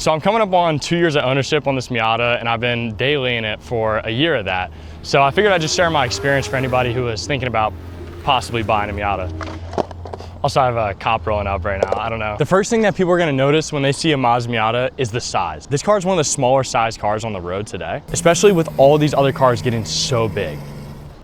So I'm coming up on 2 years of ownership on this Miata, and I've been daily in it for a year of that. So I figured I'd just share my experience for anybody who is thinking about possibly buying a Miata. Also, I have a cop rolling up right now, I don't know. The first thing that people are gonna notice when they see a Mazda Miata is the size. This car is one of the smaller size cars on the road today, especially with all these other cars getting so big.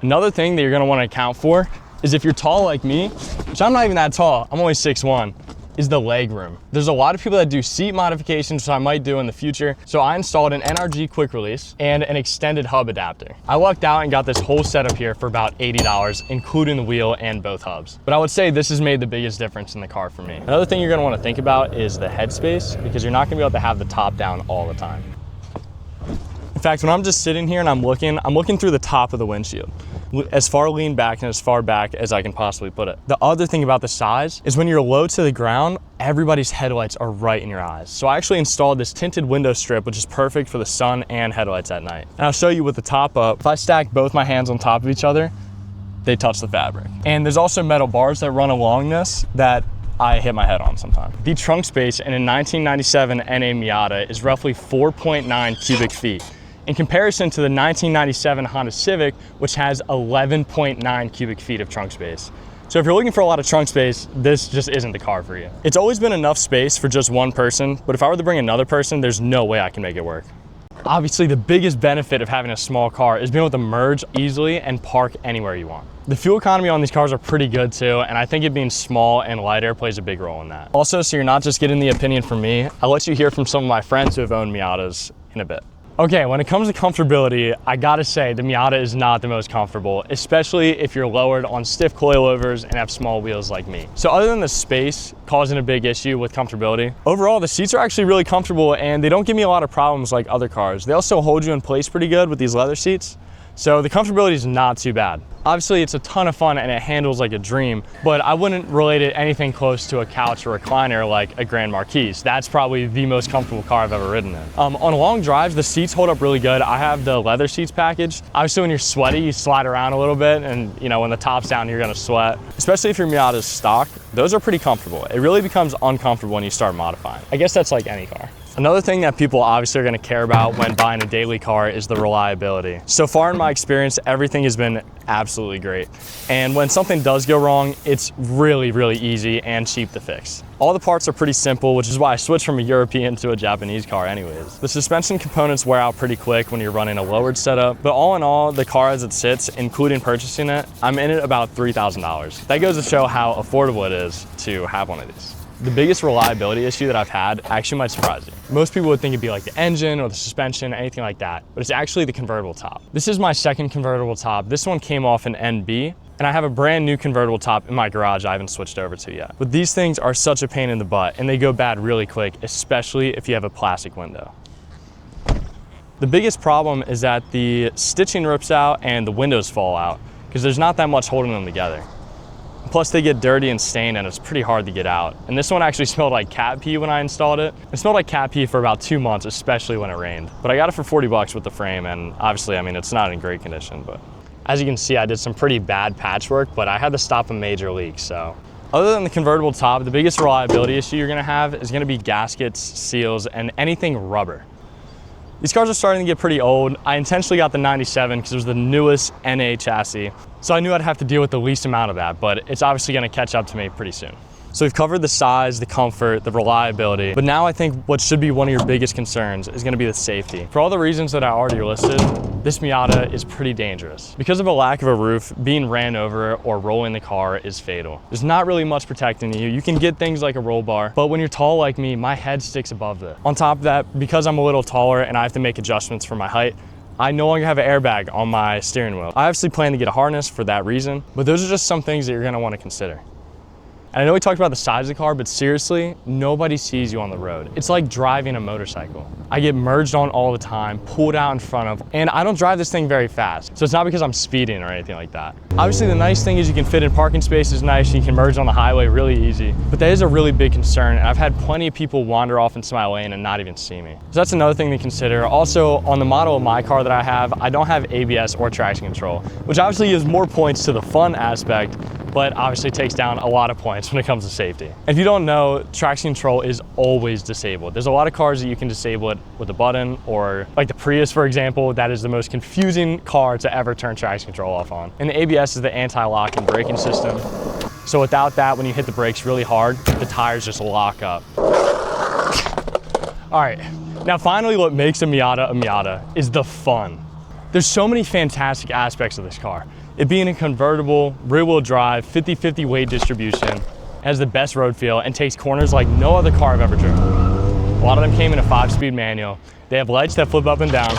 Another thing that you're gonna wanna account for is if you're tall like me, which I'm not even that tall, I'm only 6'1", is the leg room. There's a lot of people that do seat modifications, which I might do in the future. So I installed an NRG quick release and an extended hub adapter. I lucked out and got this whole setup here for about $80, including the wheel and both hubs. But I would say this has made the biggest difference in the car for me. Another thing you're gonna wanna think about is the headspace, because you're not gonna be able to have the top down all the time. In fact, when I'm just sitting here and I'm looking through the top of the windshield, as far lean back and as far back as I can possibly put it. The other thing about the size is when you're low to the ground, everybody's headlights are right in your eyes. So I actually installed this tinted window strip, which is perfect for the sun and headlights at night. And I'll show you with the top up, if I stack both my hands on top of each other, they touch the fabric. And there's also metal bars that run along this that I hit my head on sometimes. The trunk space in a 1997 NA Miata is roughly 4.9 cubic feet, in comparison to the 1997 Honda Civic, which has 11.9 cubic feet of trunk space. So if you're looking for a lot of trunk space, this just isn't the car for you. It's always been enough space for just one person, but if I were to bring another person, there's no way I can make it work. Obviously, the biggest benefit of having a small car is being able to merge easily and park anywhere you want. The fuel economy on these cars are pretty good too, and I think it being small and lighter plays a big role in that. Also, so you're not just getting the opinion from me, I'll let you hear from some of my friends who have owned Miatas in a bit. Okay, when it comes to comfortability, I gotta say the Miata is not the most comfortable, especially if you're lowered on stiff coilovers and have small wheels like me. So other than the space causing a big issue with comfortability, overall the seats are actually really comfortable and they don't give me a lot of problems like other cars. They also hold you in place pretty good with these leather seats. So the comfortability is not too bad. Obviously it's a ton of fun and it handles like a dream, but I wouldn't relate it anything close to a couch or recliner like a Grand Marquis. That's probably the most comfortable car I've ever ridden in. On long drives, the seats hold up really good. I have the leather seats package. Obviously when you're sweaty, you slide around a little bit and you know, when the top's down, you're gonna sweat. Especially if your Miata's stock, those are pretty comfortable. It really becomes uncomfortable when you start modifying. I guess that's like any car. Another thing that people obviously are gonna care about when buying a daily car is the reliability. So far in my experience, everything has been absolutely great. And when something does go wrong, it's really, really easy and cheap to fix. All the parts are pretty simple, which is why I switched from a European to a Japanese car anyways. The suspension components wear out pretty quick when you're running a lowered setup, but all in all, the car as it sits, including purchasing it, I'm in it about $3,000. That goes to show how affordable it is to have one of these. The biggest reliability issue that I've had actually might surprise you. Most people would think it'd be like the engine or the suspension, anything like that, but it's actually the convertible top. This is my second convertible top. This one came off an NB, and I have a brand new convertible top in my garage I haven't switched over to yet. But these things are such a pain in the butt, and they go bad really quick, especially if you have a plastic window. The biggest problem is that the stitching rips out and the windows fall out, because there's not that much holding them together. Plus they get dirty and stained and it's pretty hard to get out. And this one actually smelled like cat pee when I installed it. It smelled like cat pee for about 2 months, especially when it rained. But I got it for 40 bucks with the frame, and obviously, I mean, it's not in great condition, but as you can see, I did some pretty bad patchwork, but I had to stop a major leak, so. Other than the convertible top, the biggest reliability issue you're gonna have is gonna be gaskets, seals, and anything rubber. These cars are starting to get pretty old. I intentionally got the 97 because it was the newest NA chassis. So I knew I'd have to deal with the least amount of that, but it's obviously gonna catch up to me pretty soon. So we've covered the size, the comfort, the reliability, but now I think what should be one of your biggest concerns is gonna be the safety. For all the reasons that I already listed, this Miata is pretty dangerous. Because of a lack of a roof, being ran over or rolling the car is fatal. There's not really much protecting you. You can get things like a roll bar, but when you're tall like me, my head sticks above it. On top of that, because I'm a little taller and I have to make adjustments for my height, I no longer have an airbag on my steering wheel. I obviously plan to get a harness for that reason, but those are just some things that you're gonna wanna consider. And I know we talked about the size of the car, but seriously, nobody sees you on the road. It's like driving a motorcycle. I get merged on all the time, pulled out in front of, and I don't drive this thing very fast. So it's not because I'm speeding or anything like that. Obviously, the nice thing is you can fit in parking spaces nice, you can merge on the highway really easy, but that is a really big concern, and I've had plenty of people wander off into my lane and not even see me. So that's another thing to consider. Also, on the model of my car that I don't have ABS or traction control, which obviously gives more points to the fun aspect, but obviously takes down a lot of points when it comes to safety. If you don't know, traction control is always disabled. There's a lot of cars that you can disable it with a button, or like the Prius, for example, that is the most confusing car to ever turn traction control off on. And the ABS is the anti-locking braking system. So without that, when you hit the brakes really hard, the tires just lock up. All right, now finally what makes a Miata is the fun. There's so many fantastic aspects of this car. It being a convertible, rear-wheel drive, 50-50 weight distribution, has the best road feel and takes corners like no other car I've ever driven. A lot of them came in a 5-speed manual. They have lights that flip up and down.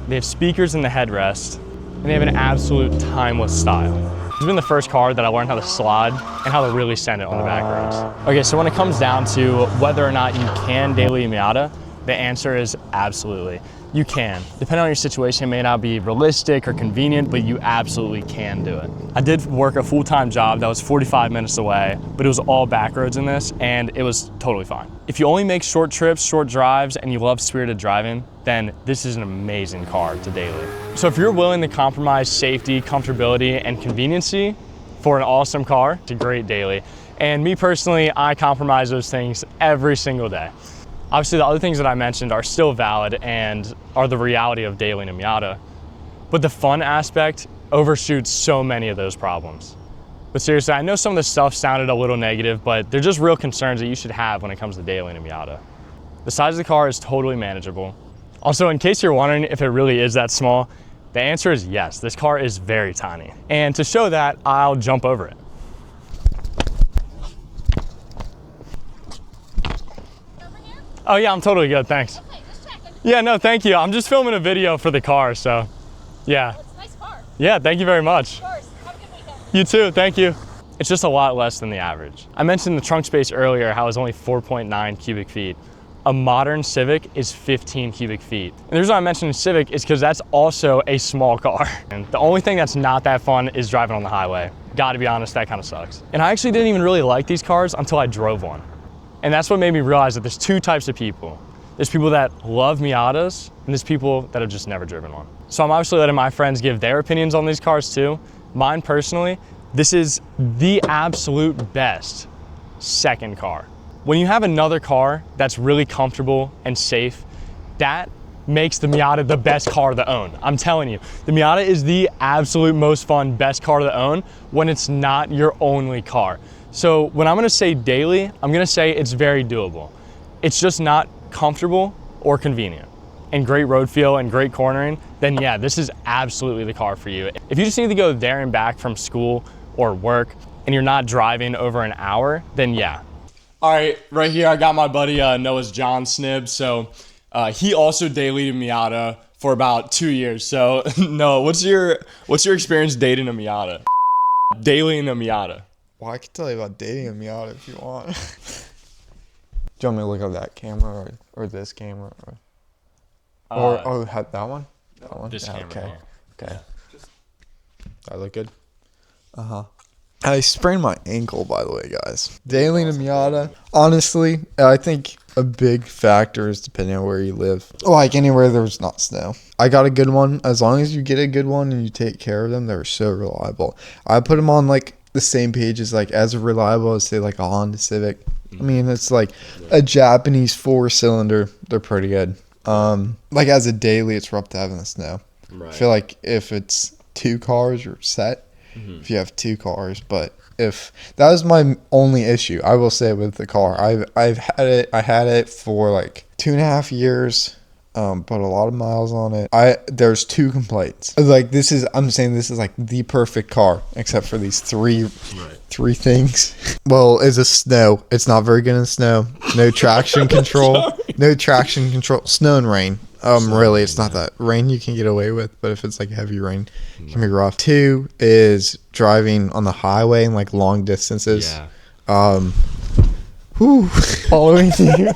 They have speakers in the headrest, and they have an absolute timeless style. It's been the first car that I learned how to slide and how to really send it on the back roads. Okay, so when it comes down to whether or not you can daily a Miata, the answer is absolutely. You can. Depending on your situation, it may not be realistic or convenient, but you absolutely can do it. I did work a full-time job that was 45 minutes away, but it was all back roads in this, and it was totally fine. If you only make short trips, short drives, and you love spirited driving, then this is an amazing car to daily. So if you're willing to compromise safety, comfortability, and conveniency for an awesome car, it's a great daily. And me personally, I compromise those things every single day. Obviously, the other things that I mentioned are still valid and are the reality of daily in a Miata, but the fun aspect overshoots so many of those problems. But seriously, I know some of the stuff sounded a little negative, but they're just real concerns that you should have when it comes to daily in a Miata. The size of the car is totally manageable. Also, in case you're wondering if it really is that small, the answer is yes, this car is very tiny. And to show that, I'll jump over it. Oh yeah, I'm totally good, thanks. Okay, just checking. Yeah, no, thank you. I'm just filming a video for the car, so yeah. Oh, it's a nice car. Yeah, thank you very much. Of course. Have a good weekend. You too, thank you. It's just a lot less than the average. I mentioned the trunk space earlier, how it's only 4.9 cubic feet. A modern Civic is 15 cubic feet. And the reason I mentioned Civic is because that's also a small car. And the only thing that's not that fun is driving on the highway. Gotta be honest, that kind of sucks. And I actually didn't even really like these cars until I drove one. And that's what made me realize that there's two types of people. There's people that love Miatas, and there's people that have just never driven one. So I'm obviously letting my friends give their opinions on these cars too. Mine personally, this is the absolute best second car. When you have another car that's really comfortable and safe, that makes the Miata the best car to own. I'm telling you, the Miata is the absolute most fun, best car to own when it's not your only car. So when I'm gonna say daily, I'm gonna say it's very doable. It's just not comfortable or convenient. And great road feel and great cornering, then yeah, this is absolutely the car for you. If you just need to go there and back from school or work and you're not driving over an hour, then yeah. All right, right here I got my buddy Noah's John Snib. So he also dailied a Miata for about 2 years. So Noah, what's your experience dating a Miata? Dailying a Miata. Well, I can tell you about dating a Miata if you want. Do you want me to look up that camera or this camera? Or that one? That one? This camera. Okay. Yeah. Okay. That look good? Uh-huh. I sprained my ankle, by the way, guys. Dailying a Miata, honestly, I think a big factor is depending on where you live. Like anywhere there's not snow. I got a good one. As long as you get a good one and you take care of them, they're so reliable. I put them on like the same page as like as reliable as say like a Honda Civic. I mean, it's like a Japanese 4-cylinder. They're pretty good. Like as a daily, it's rough to have in the snow. Right. I feel like if it's 2 cars, you're set. If you have 2 cars, but if that was my only issue, I will say with the car, I had it for like 2.5 years. Put a lot of miles on it. There's 2 complaints. Like I'm saying this is like the perfect car, except for these three things. Well, it's a snow. It's not very good in snow. No traction control. No traction control. Snow and rain. Really, it's not that. Rain you can get away with, but if it's like heavy rain, it can be rough. 2 is driving on the highway and like long distances. Yeah. Following you.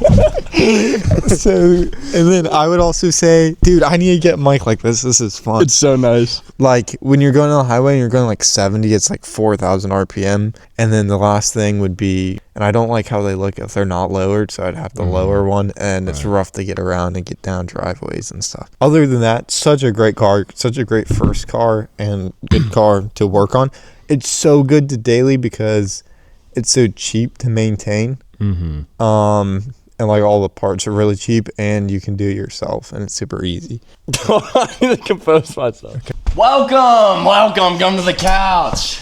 So, and then I would also say, dude, I need to get a mic like this. This is fun. It's so nice. Like when you're going on the highway and you're going like 70, it's like 4,000 RPM. And then the last thing would be, and I don't like how they look if they're not lowered, so I'd have to lower one, and it's rough to get around and get down driveways and stuff. Other than that, such a great car, such a great first car and good car to work on. it's so good to daily because it's so cheap to maintain. And like all the parts are really cheap, and you can do it yourself, and it's super easy. I need to compose myself. Okay. Welcome, come to the couch.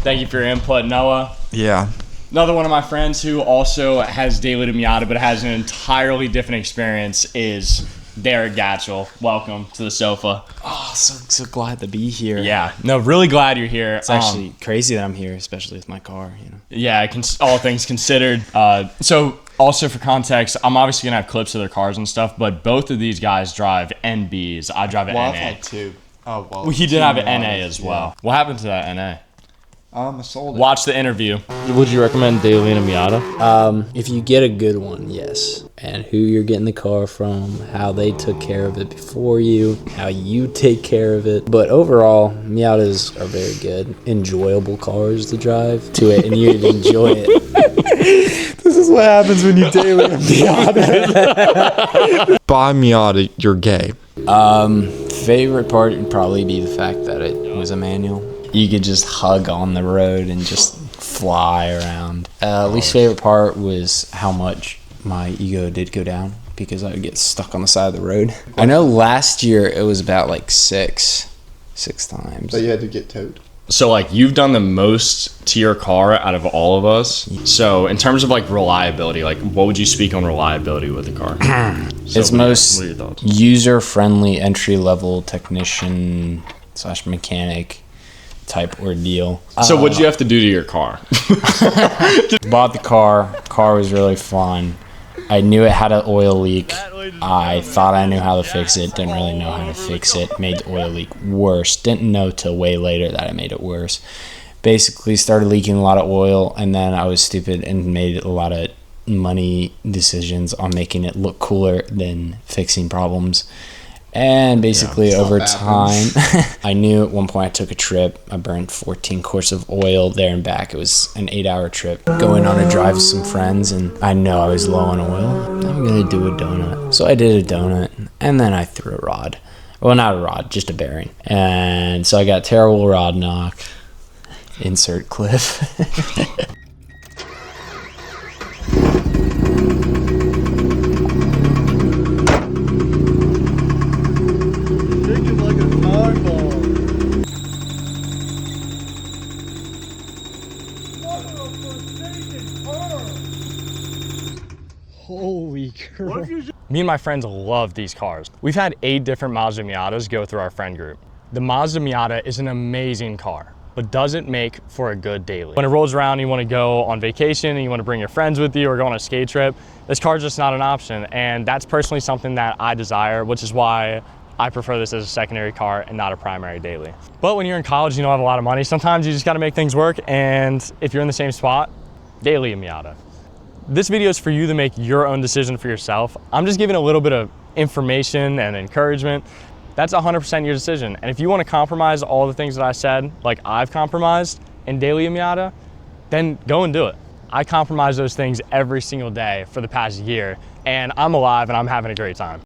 Thank you for your input, Noah. Yeah. Another one of my friends who also has daily to Miata, but has an entirely different experience is Derek Gatchell. Welcome to the sofa. Oh, so glad to be here. Yeah, no, really glad you're here. It's actually crazy that I'm here, especially with my car, you know. Yeah, all things considered. So also for context, I'm obviously gonna have clips of their cars and stuff, but both of these guys drive NBs. I drive an NA. I've had two. Oh, well. He did have an NA as well. What happened to that NA? I sold it. Watch the interview. Would you recommend daily in a Miata? If you get a good one, yes. And who you're getting the car from, how they took care of it before you, how you take care of it. But overall, Miatas are very good, enjoyable cars to drive to it, and you'd enjoy it. This is what happens when you daily a Miata. Buy Miata, you're gay. Favorite part would probably be the fact that it was a manual. You could just hug on the road and just fly around. Least favorite part was how much my ego did go down because I would get stuck on the side of the road. I know last year it was about like six times. So you had to get towed. So like you've done the most to your car out of all of us. So in terms of like reliability, like what would you speak on reliability with the car? It's most what are your thoughts? user-friendly entry-level technician / mechanic type ordeal. So what'd you have to do to your car? Bought the car. Car was really fun. I knew it had an oil leak. I thought I knew how to fix it. Didn't really know how to fix it. Made the oil leak worse. Didn't know till way later that I made it worse. Basically started leaking a lot of oil, and then I was stupid and made a lot of money decisions on making it look cooler than fixing problems. And basically over time, I knew at one point I took a trip. I burned 14 quarts of oil there and back. It was an 8-hour trip. Going on a drive with some friends, and I know I was low on oil. I'm going to do a donut. So I did a donut, and then I threw a rod. Well, not a rod, just a bearing. And so I got terrible rod knock. Insert clip. Holy crap. Me and my friends love these cars. We've had 8 different Mazda Miatas go through our friend group. The Mazda Miata is an amazing car, but doesn't make for a good daily. When it rolls around and you want to go on vacation and you want to bring your friends with you or go on a skate trip, this car's just not an option. And that's personally something that I desire, which is why I prefer this as a secondary car and not a primary daily. But when you're in college, you don't have a lot of money. Sometimes you just got to make things work. And if you're in the same spot, daily a Miata. This video is for you to make your own decision for yourself. I'm just giving a little bit of information and encouragement. That's 100% your decision. And if you want to compromise all the things that I said, like I've compromised in daily a Miata, then go and do it. I compromise those things every single day for the past year, and I'm alive and I'm having a great time.